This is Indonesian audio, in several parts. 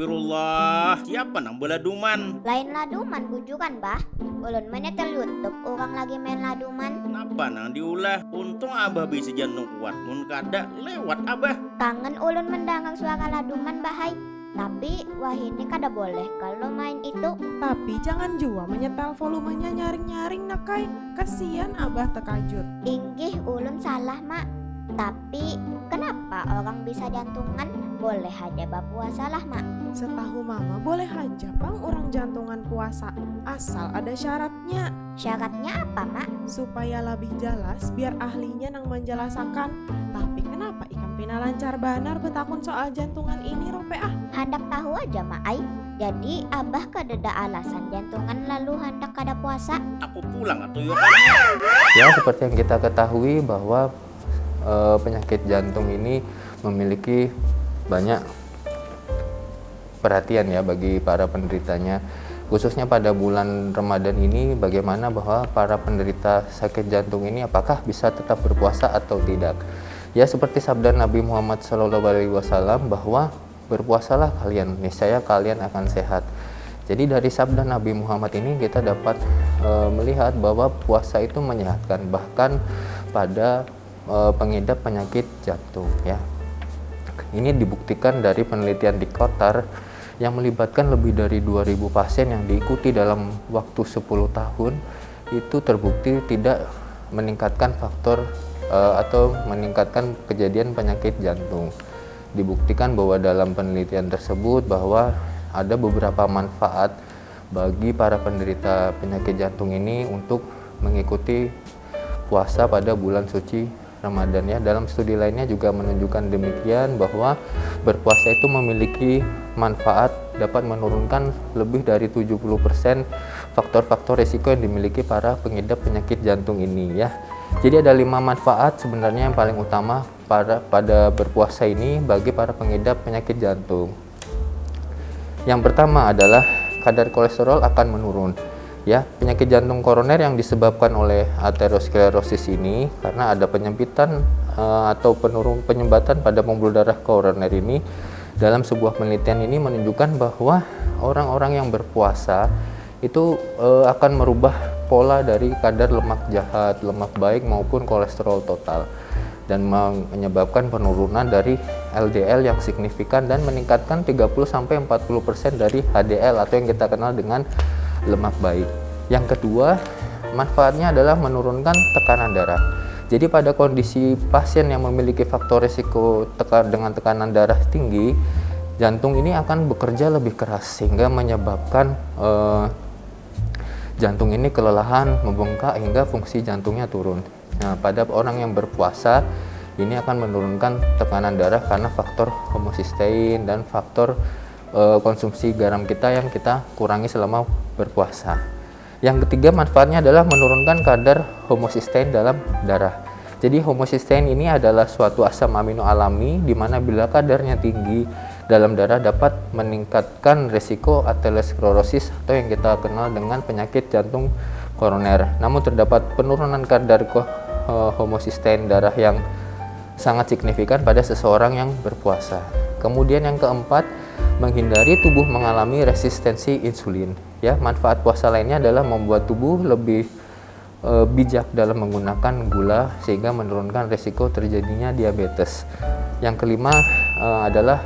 Astagfirullah, siapa nang beladuman? Lain laduman bujukan bah. Ulun menyetel YouTube orang lagi main laduman. Napa nang diulah? Untung abah bisa jantung kuat, mun kada lewat abah. Kangen ulun mendengar suara laduman bahai. Tapi wah ini kada boleh kalau main itu. Tapi jangan jua menyetel volumenya nyaring-nyaring nakai. Kasian abah terkajut. Inggih ulun salah mak. Tapi kenapa orang bisa jantungan? Boleh aja berpuasa lah mak. Setahu mama boleh aja bang orang jantungan puasa. Asal ada syaratnya. Syaratnya apa mak? Supaya lebih jelas biar ahlinya nang menjelaskan. Tapi kenapa ikan pina lancar banar betakun soal jantungan ini rope ah? Hendak tahu aja mak ai. Jadi abah kadeda alasan jantungan lalu hendak kada puasa. Aku pulang atau yokannya. Ya, seperti yang kita ketahui bahwa penyakit jantung ini memiliki banyak perhatian ya bagi para penderitanya, khususnya pada bulan Ramadan ini. Bagaimana bahwa para penderita sakit jantung ini apakah bisa tetap berpuasa atau tidak? Ya, seperti sabda Nabi Muhammad SAW bahwa berpuasalah kalian, niscaya kalian akan sehat. Jadi dari sabda Nabi Muhammad ini kita dapat melihat bahwa puasa itu menyehatkan, bahkan pada pengidap penyakit jantung ya. Ini dibuktikan dari penelitian di Qatar yang melibatkan lebih dari 2.000 pasien yang diikuti dalam waktu 10 tahun. Itu terbukti tidak meningkatkan faktor atau meningkatkan kejadian penyakit jantung. Dibuktikan bahwa dalam penelitian tersebut bahwa ada beberapa manfaat bagi para penderita penyakit jantung ini untuk mengikuti puasa pada bulan suci Ramadan ya. Dalam studi lainnya juga menunjukkan demikian bahwa berpuasa itu memiliki manfaat dapat menurunkan lebih dari 70% faktor-faktor risiko yang dimiliki para pengidap penyakit jantung ini ya. Jadi ada 5 manfaat sebenarnya yang paling utama pada berpuasa ini bagi para pengidap penyakit jantung. Yang pertama adalah kadar kolesterol akan menurun. Ya, penyakit jantung koroner yang disebabkan oleh aterosklerosis ini karena ada penyempitan atau penyumbatan pada pembuluh darah koroner ini. Dalam sebuah penelitian ini menunjukkan bahwa orang-orang yang berpuasa itu akan merubah pola dari kadar lemak jahat, lemak baik maupun kolesterol total, dan menyebabkan penurunan dari LDL yang signifikan dan meningkatkan 30-40% dari HDL atau yang kita kenal dengan lemak baik. Yang kedua, manfaatnya adalah menurunkan tekanan darah. Jadi pada kondisi pasien yang memiliki faktor risiko dengan tekanan darah tinggi, jantung ini akan bekerja lebih keras sehingga menyebabkan jantung ini kelelahan, membengkak hingga fungsi jantungnya turun. Nah, pada orang yang berpuasa ini akan menurunkan tekanan darah karena faktor homocysteine dan faktor konsumsi garam kita yang kita kurangi selama berpuasa. Yang ketiga, manfaatnya adalah menurunkan kadar homocysteine dalam darah. Jadi homocysteine ini adalah suatu asam amino alami di mana bila kadarnya tinggi dalam darah dapat meningkatkan risiko aterosklerosis atau yang kita kenal dengan penyakit jantung koroner. Namun terdapat penurunan kadar homocysteine darah yang sangat signifikan pada seseorang yang berpuasa. Kemudian yang keempat, menghindari tubuh mengalami resistensi insulin. Ya, manfaat puasa lainnya adalah membuat tubuh lebih bijak dalam menggunakan gula sehingga menurunkan risiko terjadinya diabetes. Yang kelima adalah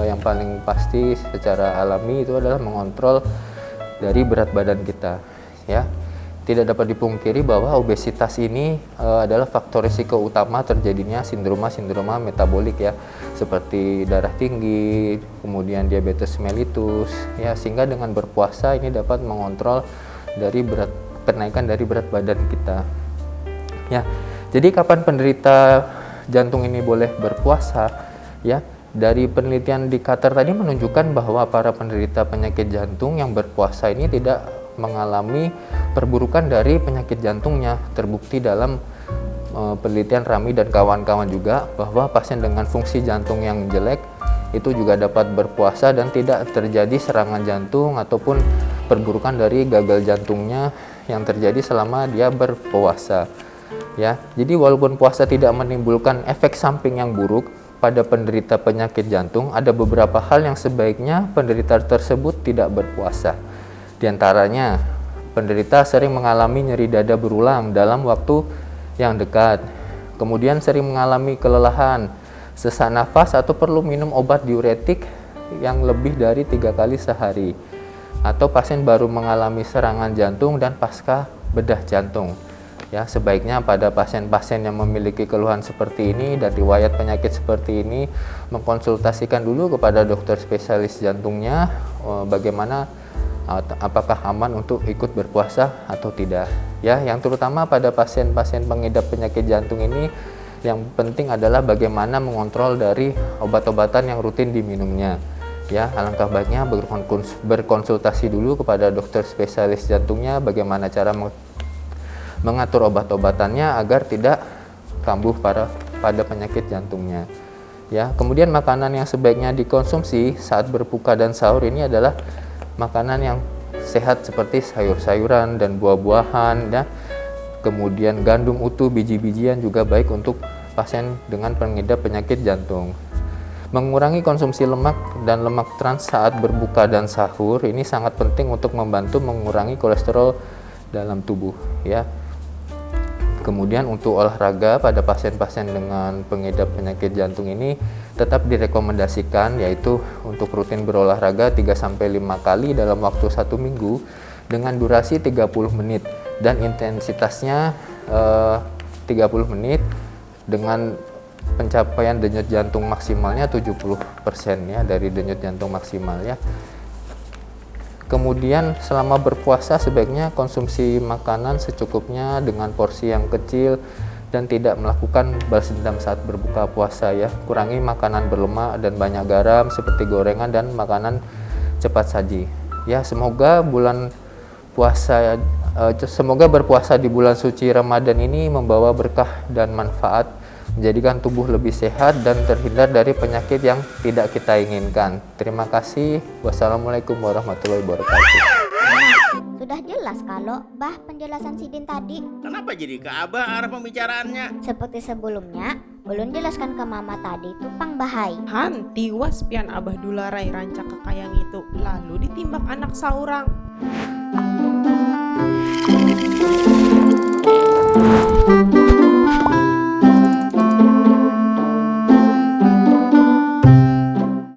yang paling pasti secara alami itu adalah mengontrol dari berat badan kita. Ya, tidak dapat dipungkiri bahwa obesitas ini adalah faktor risiko utama terjadinya sindroma metabolik ya, seperti darah tinggi, kemudian diabetes mellitus ya, sehingga dengan berpuasa ini dapat mengontrol dari kenaikan dari berat badan kita. Ya. Jadi kapan penderita jantung ini boleh berpuasa? Ya, dari penelitian di Qatar tadi menunjukkan bahwa para penderita penyakit jantung yang berpuasa ini tidak mengalami perburukan dari penyakit jantungnya. Terbukti dalam penelitian Rami dan kawan-kawan juga bahwa pasien dengan fungsi jantung yang jelek itu juga dapat berpuasa dan tidak terjadi serangan jantung ataupun perburukan dari gagal jantungnya yang terjadi selama dia berpuasa. Ya, jadi walaupun puasa tidak menimbulkan efek samping yang buruk, pada penderita penyakit jantung, ada beberapa hal yang sebaiknya penderita tersebut tidak berpuasa. Di antaranya, penderita sering mengalami nyeri dada berulang dalam waktu yang dekat, kemudian sering mengalami kelelahan, sesak nafas, atau perlu minum obat diuretik yang lebih dari 3 kali sehari, atau pasien baru mengalami serangan jantung dan pasca bedah jantung. Ya, sebaiknya pada pasien-pasien yang memiliki keluhan seperti ini dan riwayat penyakit seperti ini mengkonsultasikan dulu kepada dokter spesialis jantungnya bagaimana apakah aman untuk ikut berpuasa atau tidak. Ya, yang terutama pada pasien-pasien pengidap penyakit jantung ini yang penting adalah bagaimana mengontrol dari obat-obatan yang rutin diminumnya. Ya, alangkah baiknya berkonsultasi dulu kepada dokter spesialis jantungnya bagaimana cara mengatur obat-obatannya agar tidak kambuh pada penyakit jantungnya. Ya, kemudian makanan yang sebaiknya dikonsumsi saat berbuka dan sahur ini adalah makanan yang sehat seperti sayur-sayuran dan buah-buahan, ya. Kemudian gandum utuh, biji-bijian juga baik untuk pasien dengan pengidap penyakit jantung. Mengurangi konsumsi lemak dan lemak trans saat berbuka dan sahur ini sangat penting untuk membantu mengurangi kolesterol dalam tubuh, ya. Kemudian untuk olahraga pada pasien-pasien dengan pengidap penyakit jantung ini tetap direkomendasikan, yaitu untuk rutin berolahraga 3-5 kali dalam waktu 1 minggu dengan durasi 30 menit dan intensitasnya 30 menit dengan pencapaian denyut jantung maksimalnya 70% ya dari denyut jantung maksimal, ya. Kemudian selama berpuasa sebaiknya konsumsi makanan secukupnya dengan porsi yang kecil dan tidak melakukan balas dendam saat berbuka puasa, ya. Kurangi makanan berlemak dan banyak garam seperti gorengan dan makanan cepat saji. Ya, semoga berpuasa di bulan suci Ramadan ini membawa berkah dan manfaat, menjadikan tubuh lebih sehat dan terhindar dari penyakit yang tidak kita inginkan. Terima kasih. Wassalamualaikum warahmatullahi wabarakatuh. Sudah jelas kalau penjelasan Sidin tadi. Kenapa jadi ke Abah arah pembicaraannya? Seperti sebelumnya, belum jelaskan ke Mama tadi tupang bahai. Han, tiwas pian Abah dularai rancak kekayang itu, lalu ditimbak anak saurang.